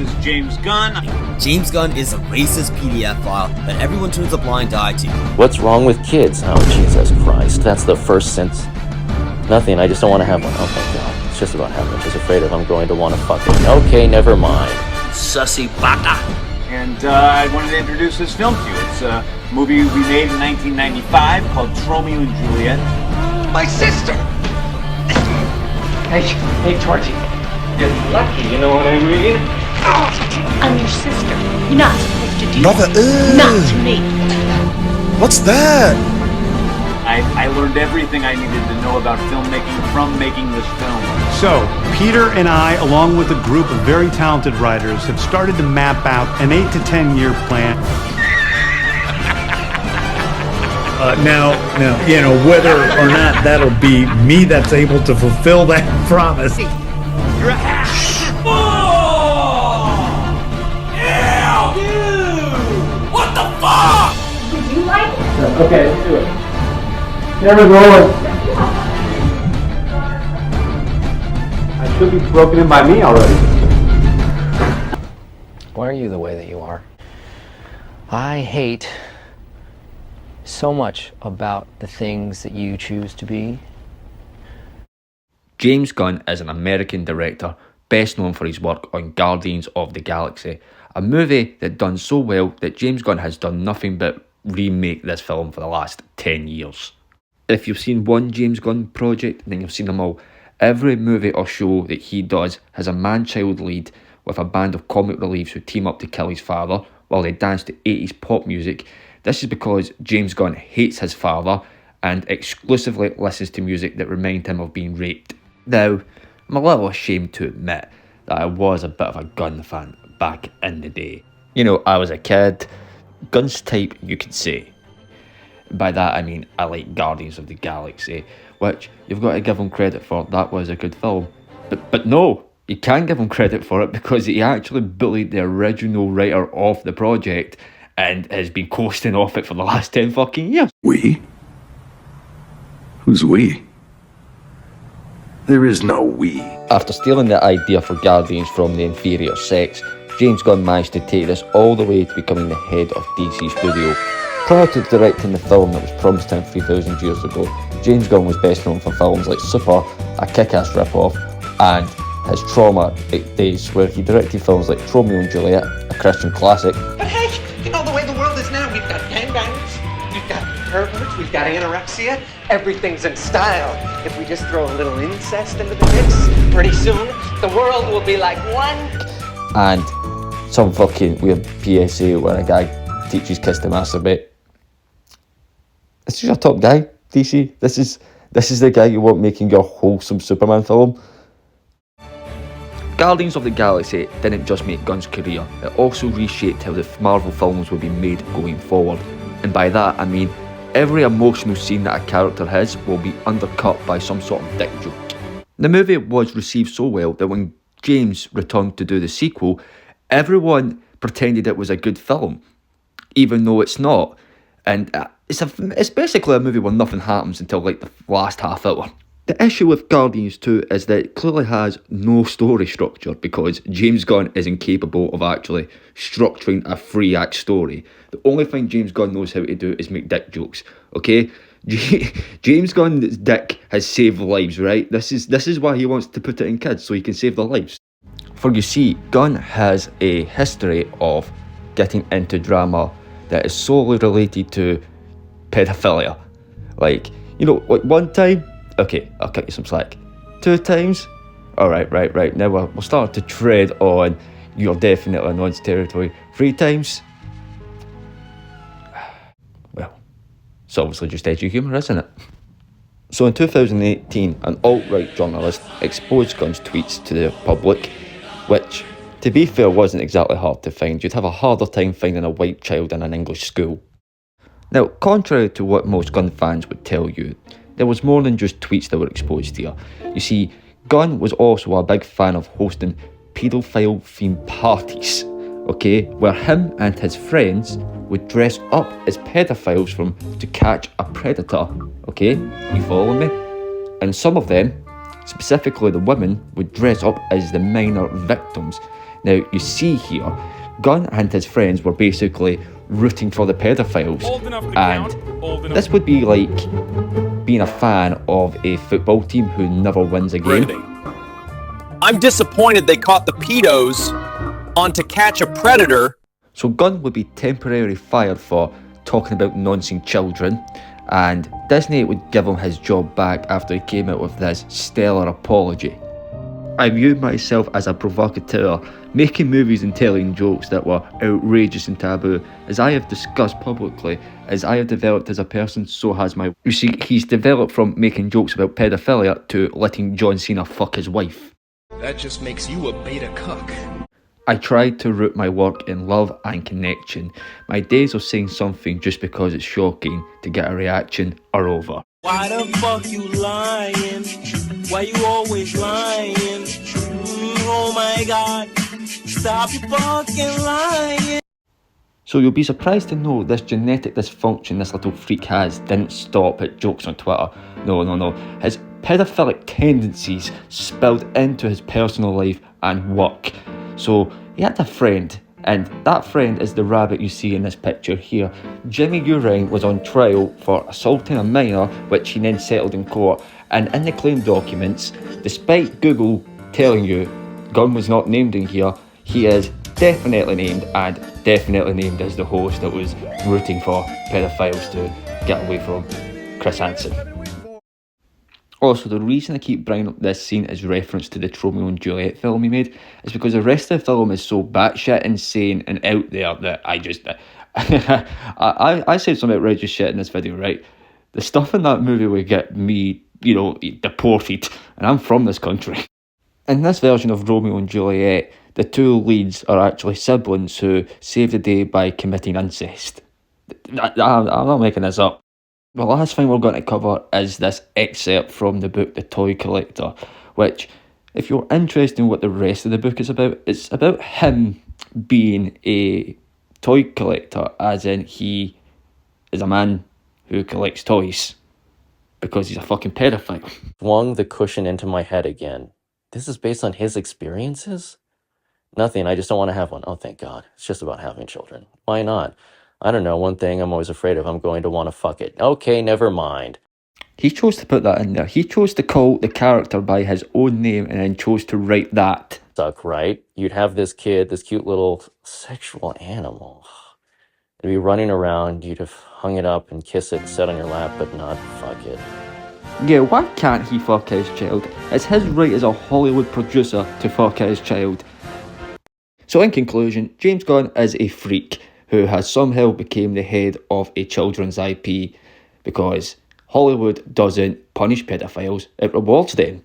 is James Gunn. James Gunn is a racist PDF file that everyone turns a blind eye to. What's wrong with kids? Oh, Jesus Christ. That's the first since... Nothing, I just don't want to have one. Oh my God. It's just about having it. Just afraid if I'm going to want to fuck it. Okay, never mind. Sussy baka. And I wanted to introduce this film to you. It's a movie we made in 1995 called Romeo and Juliet. My sister! Hey, Georgie. You're lucky, you know what I mean? I'm your sister. You're not supposed to do Brother, that. Not to me. What's that? I learned everything I needed to know about filmmaking from making this film. So, Peter and I, along with a group of very talented writers, have started to map out an 8 to 10 year plan. Now, you know, whether or not that'll be me that's able to fulfill that promise. You're a hack! Oh! Yeah! Dude! What the fuck? Would you like it? Okay, let's do it. Camera's rolling. I should be broken in by me already. Why are you the way that you are? I hate so much about the things that you choose to be. James Gunn is an American director, best known for his work on Guardians of the Galaxy, a movie that done so well that James Gunn has done nothing but remake this film for the last 10 years. If you've seen one James Gunn project, then you've seen them all. Every movie or show that he does has a man-child lead with a band of comic reliefs who team up to kill his father while they dance to 80s pop music. This is because James Gunn hates his father and exclusively listens to music that reminds him of being raped. Now, I'm a little ashamed to admit that I was a bit of a Gunn fan back in the day. You know, I was a kid, Gunn's type, you could say. By that I mean I like Guardians of the Galaxy, which you've got to give him credit for. That was a good film. But no, you can't give him credit for it because he actually bullied the original writer of the project and has been coasting off it for the last 10 fucking years. We? Who's we? There is no we. After stealing the idea for Guardians from the inferior sex, James Gunn managed to take this all the way to becoming the head of DC Studio. Prior to directing the film that was promised him 3,000 years ago, James Gunn was best known for films like Super, a kick-ass rip-off, and his Trauma days, where he directed films like Romeo and Juliet, a Christian classic. But hey, you know the way the world is now, we've got gangbangs, we've got perverts, we've got anorexia, everything's in style. If we just throw a little incest into the mix, pretty soon the world will be like one. And some fucking weird PSA where a guy teaches kids to masturbate. This is your top guy, DC. This is the guy you want making your wholesome Superman film. Guardians of the Galaxy didn't just make Gunn's career, it also reshaped how the Marvel films would be made going forward. And by that I mean every emotional scene that a character has will be undercut by some sort of dick joke. The movie was received so well that when James returned to do the sequel, everyone pretended it was a good film, even though it's not. And it's basically a movie where nothing happens until like the last half hour. The issue with Guardians 2 is that it clearly has no story structure because James Gunn is incapable of actually structuring a 3-act story. The only thing James Gunn knows how to do is make dick jokes, okay? James Gunn's dick has saved lives, right? This is why he wants to put it in kids, so he can save their lives. For you see, Gunn has a history of getting into drama that is solely related to pedophilia. Like, you know, like one time, okay, I'll cut you some slack. 2 times? Alright, right. Now we're starting to tread on you're definitely in Noncery territory. 3 times? Well, it's obviously just edgy humour, isn't it? So in 2018, an alt-right journalist exposed Gunn's tweets to the public, which, to be fair, wasn't exactly hard to find. You'd have a harder time finding a white child in an English school. Now, contrary to what most Gunn fans would tell you, there was more than just tweets that were exposed here. You see, Gunn was also a big fan of hosting paedophile-themed parties, okay, where him and his friends would dress up as pedophiles from To Catch a Predator, okay, you follow me? And some of them, specifically the women, would dress up as the minor victims. Now, you see here, Gunn and his friends were basically rooting for the pedophiles, and this would be like being a fan of a football team who never wins a game. I'm disappointed they caught the pedos on To Catch a Predator. So Gunn would be temporarily fired for talking about noncing children, and Disney would give him his job back after he came out with this stellar apology. I view myself as a provocateur, making movies and telling jokes that were outrageous and taboo. As I have discussed publicly, as I have developed as a person, so has my... You see, he's developed from making jokes about pedophilia to letting John Cena fuck his wife. That just makes you a beta cuck. I tried to root my work in love and connection. My days of saying something just because it's shocking to get a reaction are over. Why the fuck you lying? Why you always lying? Oh my god, stop your fucking lying. So you'll be surprised to know this genetic dysfunction this little freak has didn't stop at jokes on Twitter. No. His pedophilic tendencies spilled into his personal life and work. So he had a friend, and that friend is the rabbit you see in this picture here. Jimmy Urine was on trial for assaulting a minor, which he then settled in court. And in the claim documents, despite Google telling you Gunn was not named in here, he is definitely named, and definitely named as the host that was rooting for pedophiles to get away from Chris Hansen. Also, the reason I keep bringing up this scene as reference to the Romeo and Juliet film he made is because the rest of the film is so batshit insane and out there that I just... I said some outrageous shit in this video, right? The stuff in that movie would get me, deported, and I'm from this country. In this version of Romeo and Juliet, the two leads are actually siblings who save the day by committing incest. I'm not making this up. The last thing we're going to cover is this excerpt from the book The Toy Collector, which, if you're interested in what the rest of the book is about, it's about him being a toy collector, as in he is a man who collects toys, because he's a fucking pedophile. Swung the cushion into my head again. This is based on his experiences? Nothing, I just don't want to have one. Oh, thank God. It's just about having children. Why not? I don't know, one thing I'm always afraid of, I'm going to want to fuck it. Okay, never mind. He chose to put that in there. He chose to call the character by his own name and then chose to write that. Suck, right? You'd have this kid, this cute little sexual animal. It'd be running around, you'd have hung it up and kiss it and sit on your lap, but not fuck it. Yeah, why can't he fuck his child? It's his right as a Hollywood producer to fuck his child. So in conclusion, James Gunn is a freak who has somehow become the head of a children's IP because Hollywood doesn't punish pedophiles, it rewards them.